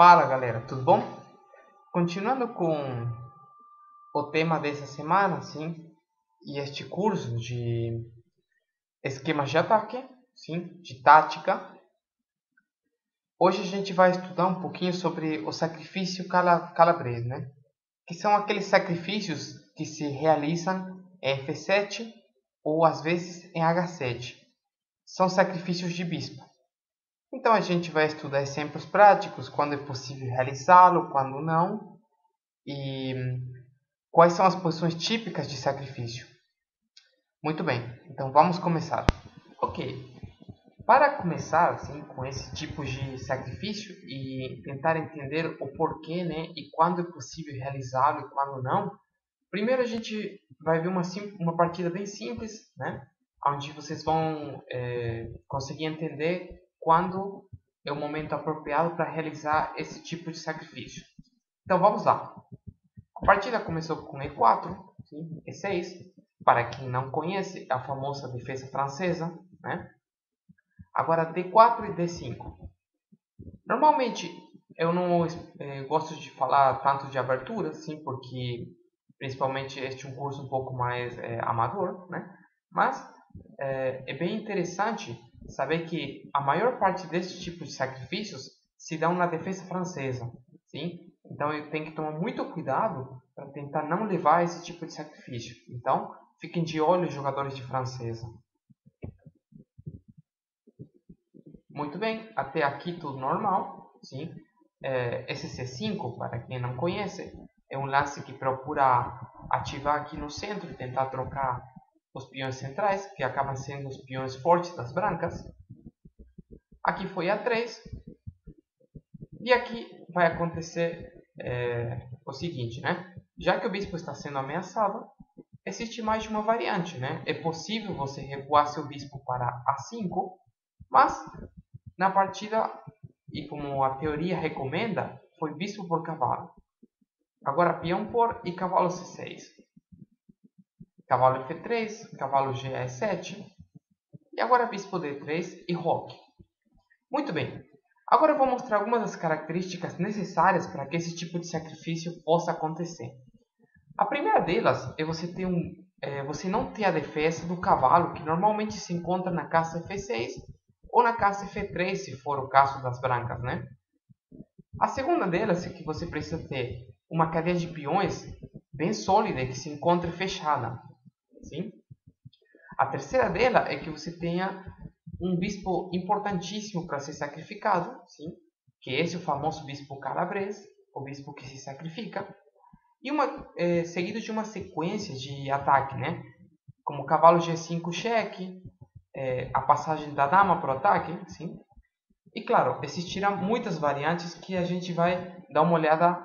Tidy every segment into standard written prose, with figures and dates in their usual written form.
Fala galera, tudo bom? Continuando com o tema dessa semana, sim, e este curso de esquemas de ataque, sim, de tática. Hoje a gente vai estudar um pouquinho sobre o sacrifício calabrese, né? Que são aqueles sacrifícios que se realizam em F7 ou às vezes em H7. São sacrifícios de bispo. Então a gente vai estudar exemplos práticos, quando é possível realizá-lo, quando não, e quais são as posições típicas de sacrifício. Muito bem, então vamos começar. Ok, para começar assim, com esse tipo de sacrifício e tentar entender o porquê, né, e quando é possível realizá-lo e quando não, primeiro a gente vai ver uma partida bem simples, né, onde vocês vão conseguir entender quando é o momento apropriado para realizar esse tipo de sacrifício. Então vamos lá. A partida começou com E4, sim, E6. Para quem não conhece, a famosa defesa francesa, né? Agora D4 e D5. Normalmente eu não gosto de falar tanto de abertura, sim, porque principalmente este é um curso um pouco mais amador, né? Mas é bem interessante saber que a maior parte desses tipos de sacrifícios se dão na defesa francesa, sim? Então eu tenho que tomar muito cuidado para tentar não levar esse tipo de sacrifício. Então fiquem de olho os jogadores de francesa. Muito bem, até aqui tudo normal, sim? Esse C5, para quem não conhece, é um lance que procura ativar aqui no centro e tentar trocar os peões centrais, que acabam sendo os peões fortes das brancas. Aqui foi A3. E aqui vai acontecer o seguinte, né? Já que o bispo está sendo ameaçado, existe mais de uma variante, né? É possível você recuar seu bispo para A5, mas na partida, e como a teoria recomenda, foi bispo por cavalo. Agora peão por e cavalo C6. Cavalo F3, cavalo G7. E agora bispo D3 e roque. Muito bem. Agora eu vou mostrar algumas das características necessárias para que esse tipo de sacrifício possa acontecer. A primeira delas é você não ter a defesa do cavalo, que normalmente se encontra na casa F6 ou na casa F3, se for o caso das brancas, né? A segunda delas é que você precisa ter uma cadeia de peões bem sólida que se encontre fechada, sim? A terceira dela é que você tenha um bispo importantíssimo para ser sacrificado, sim? Que é esse o famoso bispo calabrese, o bispo que se sacrifica, e seguido de uma sequência de ataque, né? Como cavalo G5 cheque, a passagem da dama para o ataque, sim? E claro, existirão muitas variantes que a gente vai dar uma olhada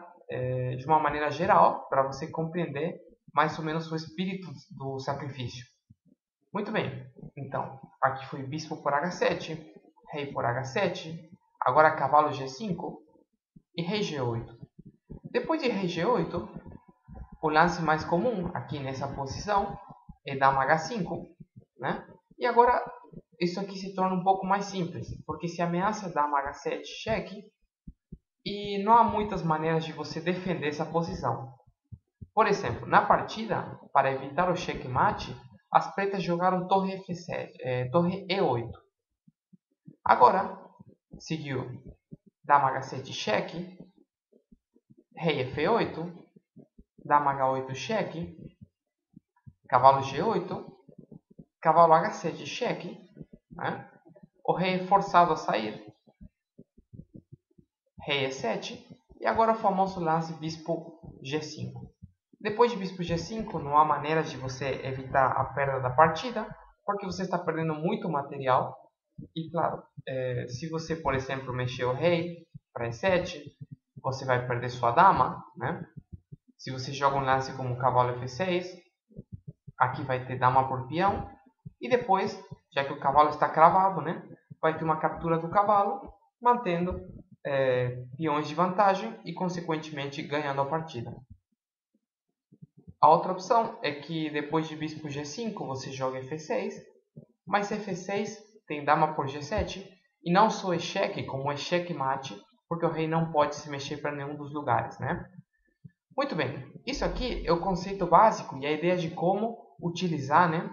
de uma maneira geral para você compreender mais ou menos o espírito do sacrifício. Muito bem, então aqui foi bispo por H7, rei por H7, agora cavalo G5 e rei G8. Depois de rei G8, o lance mais comum aqui nessa posição é dama H5, né? E agora isso aqui se torna um pouco mais simples, porque se ameaça dama H7 cheque e não há muitas maneiras de você defender essa posição. Por exemplo, na partida, para evitar o checkmate, as pretas jogaram torre F7, torre E8. Agora, seguiu dama H7 cheque, rei F8, dama H8 cheque, cavalo G8, cavalo H7 cheque, né? O rei é forçado a sair, rei E7, e agora o famoso lance bispo G5. Depois de bispo G5, não há maneira de você evitar a perda da partida, porque você está perdendo muito material. E claro, se você, por exemplo, mexer o rei para E7, você vai perder sua dama, né? Se você joga um lance como cavalo F6, aqui vai ter dama por peão. E depois, já que o cavalo está cravado, né? Vai ter uma captura do cavalo, mantendo peões de vantagem e, consequentemente, ganhando a partida. A outra opção é que depois de bispo G5 você joga F6, mas F6 tem dama por G7 e não só é cheque, como é checkmate, porque o rei não pode se mexer para nenhum dos lugares, né? Muito bem, isso aqui é o conceito básico e a ideia de como utilizar, né,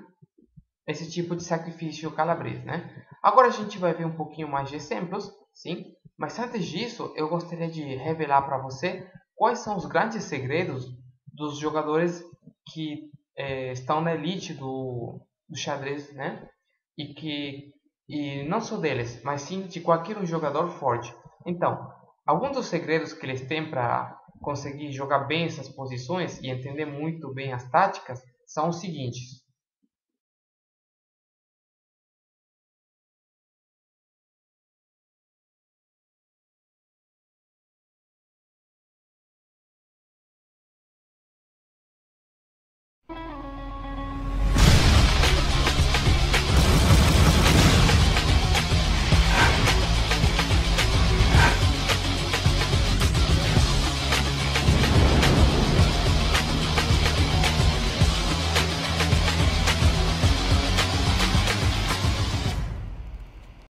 esse tipo de sacrifício calabrês, né? Agora a gente vai ver um pouquinho mais de exemplos, sim? Mas antes disso, eu gostaria de revelar para você quais são os grandes segredos dos jogadores que estão na elite do xadrez, né? E não só deles, mas sim de qualquer jogador forte. Então, alguns dos segredos que eles têm para conseguir jogar bem essas posições e entender muito bem as táticas são os seguintes.